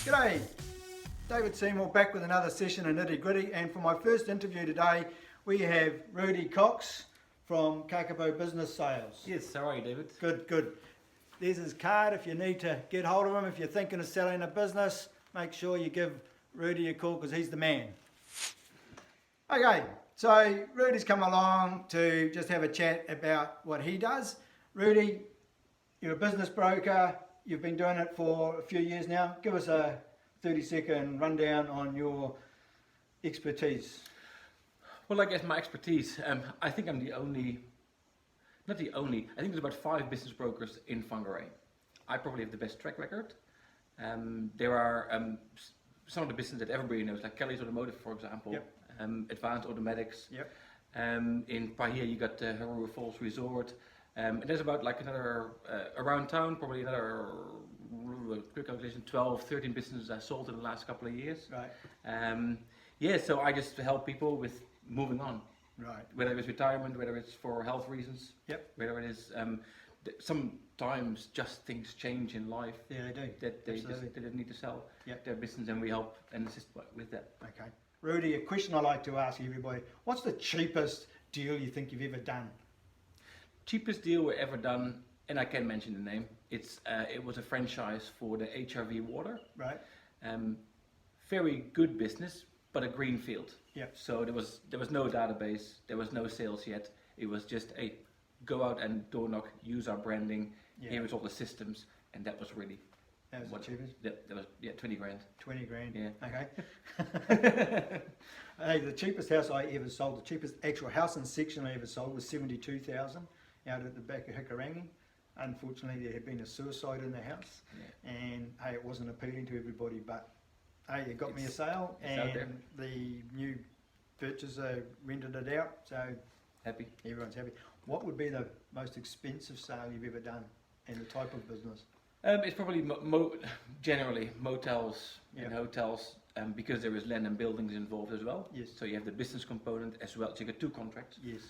G'day, David Seymour back with another session in Nitty Gritty, and for my first interview today we have Rudy Kokx from Kakapo Business Sales. Yes, how are you, David? Good, good. There's his card if you need to get hold of him. If you're thinking of selling a business, make sure you give Rudy a call because he's the man. Okay, so Rudy's come along to just have a chat about what he does. Rudy, you're a business broker. You've been doing it for a few years now. Give us a 30-second rundown on your expertise. Well, I guess my expertise, I think I'm the only, not the only, I think there's about 5 business brokers in Whangarei. I probably have the best track record. There are some of the businesses that everybody knows, like Kelly's Automotive, for example, Yep. Advanced Automatics. Yep. In Pahia, you got Harua Falls Resort. And there's about like another, around town, probably another, quick calculation, 12, 13 businesses I sold in the last couple of years. Right. Yeah, so I just help people with moving on. Right. Whether it's retirement, whether it's for health reasons, Yep. whether it is, sometimes just things change in life Yeah, they do. that they Absolutely. just didn't need to sell Yep. their business, and we help and assist with that. Okay. Rudy, a question I like to ask everybody. What's the cheapest deal you think you've ever done? Cheapest deal we ever done, and I can mention the name. It was a franchise for the HRV water. Right. Very good business, but a greenfield. Yeah. So there was no database, there was no sales yet. It was just a go out and door knock, use our branding. Yeah. Here is all the systems, and that was really That was what the cheapest? That was 20 grand. 20 grand. Yeah. Okay. Hey, the cheapest house I ever sold, the cheapest actual house and section I ever sold was 72,000 out at the back of Whangarei. Unfortunately, there had been a suicide in the house, Yeah. and hey, it wasn't appealing to everybody, but hey, it got me a It's sale, out there. and the new purchaser rented it out, so Happy. everyone's happy. What would be the most expensive sale you've ever done, and the type of business? It's probably generally motels Yeah. and hotels, because there is land and buildings involved as well. Yes. So you have the business component as well. So you get 2 contracts. Yes.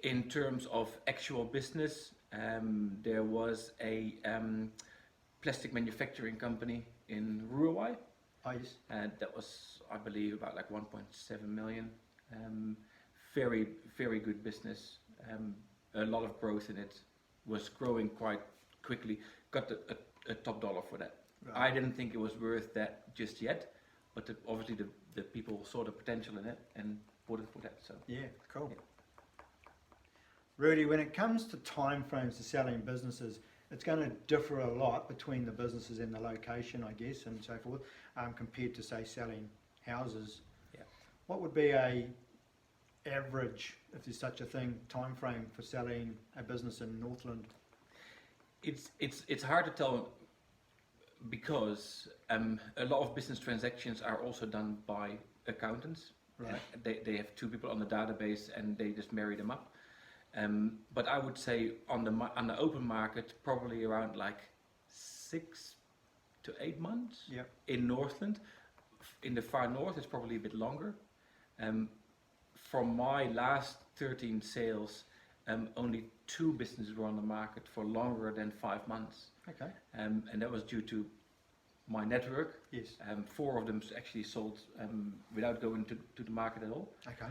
In terms of actual business, there was a plastic manufacturing company in Ruawai, Oh, yes. and that was, I believe, about like 1.7 million. Very, very good business. A lot of growth in it. Was growing quite quickly. Got a top dollar for that. Right. I didn't think it was worth that just yet, but obviously the people saw the potential in it and bought it for that. So Yeah, cool. Yeah. Rudy, when it comes to time frames to selling businesses, it's going to differ a lot between the businesses and the location, I guess, and so forth, compared to, say, selling houses. Yeah. What would be a average, if there's such a thing, time frame for selling a business in Northland? it's hard to tell because a lot of business transactions are also done by accountants. Right. They have 2 people on the database and they just marry them up. But I would say on the open market, probably around like 6 to 8 months. Yep. In Northland. In the far north, it's probably a bit longer. From my last 13 sales, only 2 businesses were on the market for longer than 5 months. Okay. And that was due to my network. Yes. 4 of them actually sold without going to the market at all. Okay.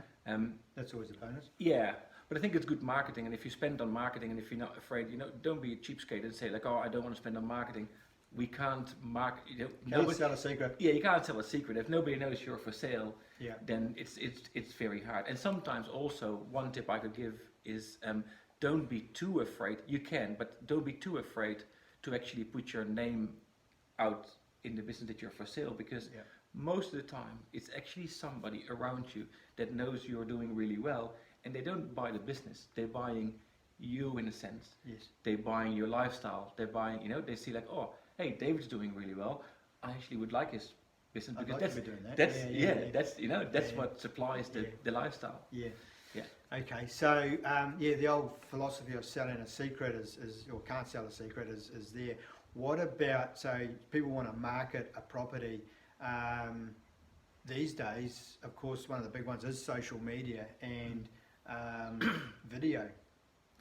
That's always a bonus. Yeah, but I think it's good marketing, and if you spend on marketing, and if you're not afraid, don't be a cheapskate and say like, oh, I don't want to spend on marketing. We can't market. Can't sell a secret. Yeah, you can't sell a secret. If nobody knows you're for sale, Yeah. then it's very hard. And sometimes also one tip I could give is don't be too afraid. You can, but don't be too afraid to actually put your name out in the business that you're for sale, because Yeah. most of the time it's actually somebody around you that knows you're doing really well, and they don't buy the business. They're buying you in a sense. Yes. They're buying your lifestyle. They're buying, they see like, oh, hey, David's doing really well. I actually would like his business I'd because like to be doing that. that's Yeah. that's Yeah. what supplies the lifestyle. Yeah. Yeah. Okay, so the old philosophy of selling a secret is or can't sell a secret is there. What about, so people want to market a property, these days, of course, one of the big ones is social media and video.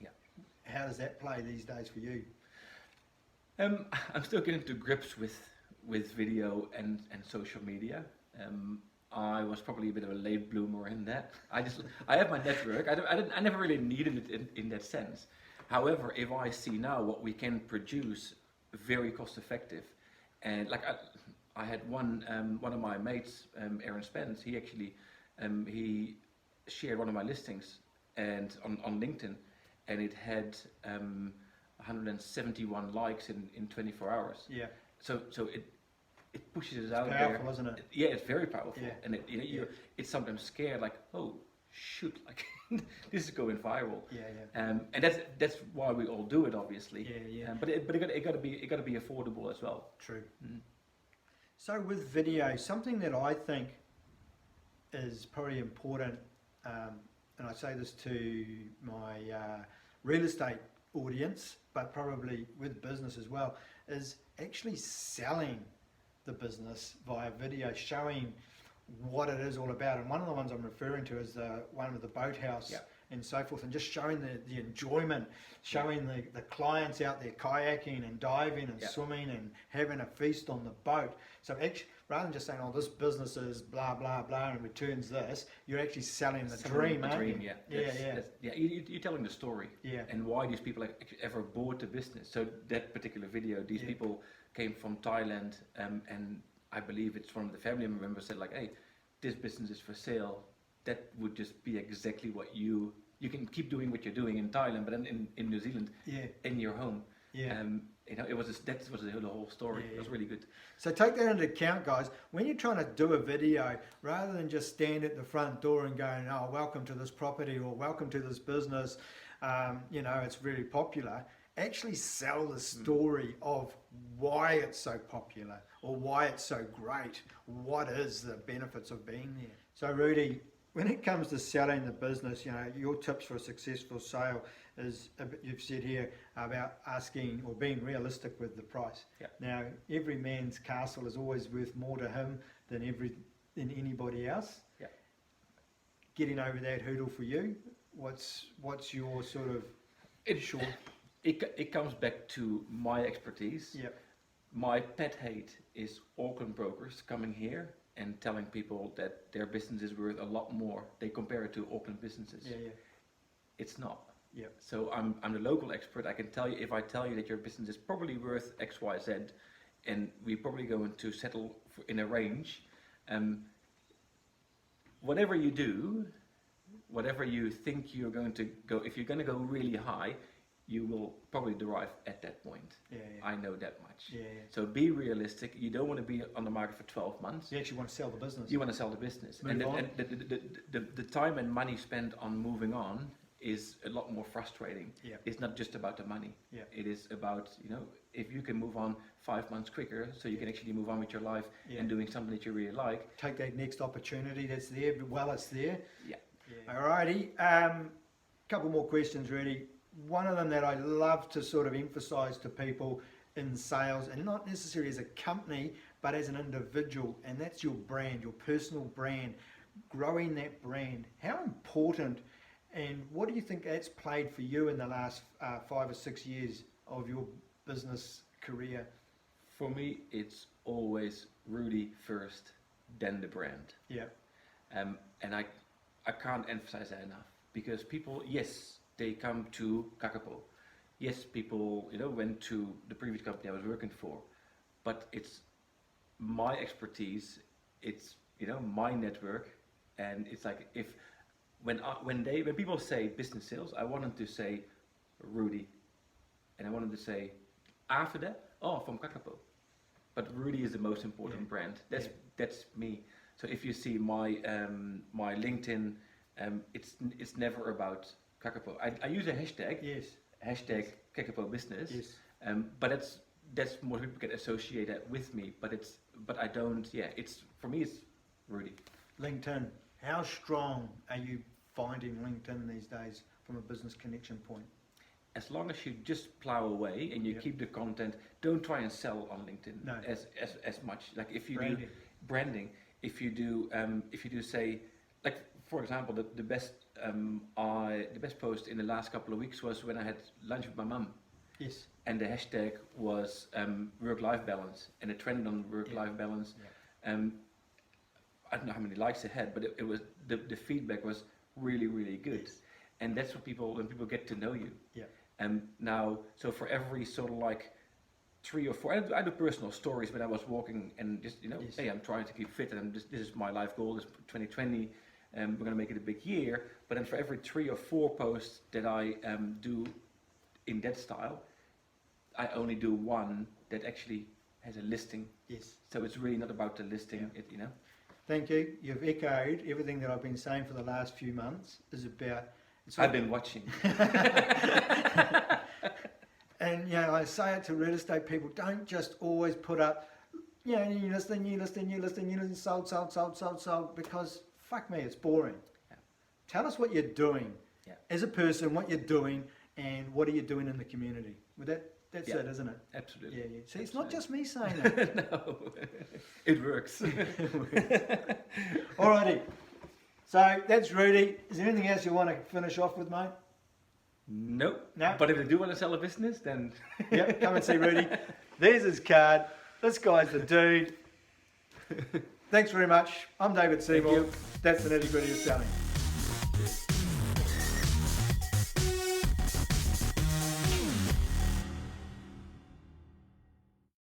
Yeah. How does that play these days for you? I'm still getting to grips with with video and social media. I was probably a bit of a late bloomer in that. I have my network. I never really needed it in that sense. However, if I see now what we can produce, very cost effective, and like I had one of my mates, Aaron Spence. He actually he shared one of my listings and on LinkedIn, and it had 171 likes in 24 hours. Yeah. So it pushes it out Powerful, there. isn't it? Yeah, it's very powerful, Yeah. and it's sometimes scared, like, oh shoot, like this is going viral. Yeah. And that's why we all do it, obviously. Yeah. But it got to be affordable as well. True. Mm. So with video, something that I think is probably important, and I say this to my real estate audience, but probably with business as well, is actually selling the business via video, showing what it is all about. And one of the ones I'm referring to is the one with the boathouse. Yeah. And so forth, and just showing the enjoyment, showing the clients out there kayaking and diving and swimming and having a feast on the boat. So actually, rather than just saying, oh, this business is blah, blah, blah and returns this, you're actually selling the dream, aren't you? You're telling the story. Yeah. And why these people ever bought the business. So that particular video, these people came from Thailand, and I believe it's one of the family members said like, hey, this business is for sale. That would just be exactly what you can keep doing what you're doing in Thailand, but then in New Zealand, in your home. Yeah. That was the whole story. It was really good. So take that into account, guys. When you're trying to do a video, rather than just stand at the front door and going, oh, welcome to this property or welcome to this business, it's really popular, actually sell the story of why it's so popular or why it's so great. What is the benefits of being there? So Rudy, when it comes to selling the business, your tips for a successful sale is, you've said here, about asking or being realistic with the price. Yeah. Now, every man's castle is always worth more to him than anybody else. Yeah. Getting over that hurdle for you, what's your sort of short? It comes back to my expertise. Yep. My pet hate is Auckland brokers coming here and telling people that their business is worth a lot more. They compare it to Auckland businesses. Yeah. It's not. Yeah. So I'm the local expert. I can tell you, if I tell you that your business is probably worth X, Y, Z, and we're probably going to settle in a range. Whatever you do, whatever you think you're going to go, if you're going to go really high, you will probably derive at that point. Yeah. I know that much. Yeah. So be realistic. You don't want to be on the market for 12 months. You actually want to sell the business. You want to sell the business. Move on. And the time and money spent on moving on is a lot more frustrating. Yeah. It's not just about the money. Yeah. It is about, if you can move on 5 months quicker, so you can actually move on with your life and doing something that you really like. Take that next opportunity that's there while it's there. Yeah. Alrighty. Couple more questions, Rudy. One of them that I love to sort of emphasize to people in sales, and not necessarily as a company, but as an individual, and that's your brand, your personal brand, growing that brand. How important, and what do you think that's played for you in the last 5 or 6 years of your business career? For me, it's always Rudy first, then the brand. Yeah. And I can't emphasize that enough, because people, yes, they come to Kakapo. Yes, people, went to the previous company I was working for, but it's my expertise, it's, my network, and it's like, when people say business sales, I want them to say Rudy, and I want them to say after that, oh, from Kakapo. But Rudy is the most important brand. That's me. So if you see my my LinkedIn, it's never about Kakapo. I use a hashtag. Yes. Hashtag Kakapo Business. Yes. But that's more people can associate that with me. But I don't. Yeah. It's, for me, it's Rudy. LinkedIn. How strong are you finding LinkedIn these days from a business connection point? As long as you just plow away and you keep the content, don't try and sell on LinkedIn as much. Like if you do branding, if you do say, like for example, the best post in the last couple of weeks was when I had lunch with my mum, Yes. and the hashtag was work-life balance, and it trended on work-life balance. I don't know how many likes it had, but it was the feedback was really, really good. Yes. And that's what when people get to know you. Yeah. Now, so for every sort of like 3 or 4, I do personal stories when I was walking and just, Yes. hey, I'm trying to keep fit, and this is my life goal, this is 2020, we're going to make it a big year. But then for every 3 or 4 posts that I do in that style, I only do one that actually has a listing. Yes. So it's really not about the listing, Thank you. You've echoed everything that I've been saying for the last few months. Is about. I've been watching. And I say it to real estate people: don't just always put up, new listing, sold, because fuck me, it's boring. Yeah. Tell us what you're doing as a person, what you're doing, and what are you doing in the community. That's it, isn't it? Absolutely. Yeah. See, it's not just me saying it. No, it works. Alrighty. So that's Rudy. Is there anything else you want to finish off with, mate? Nope. No. But if they do want to sell a business, then Yep, come and see Rudy. There's his card. This guy's the dude. Thanks very much. I'm David Seymour. you. That's the nitty gritty of selling.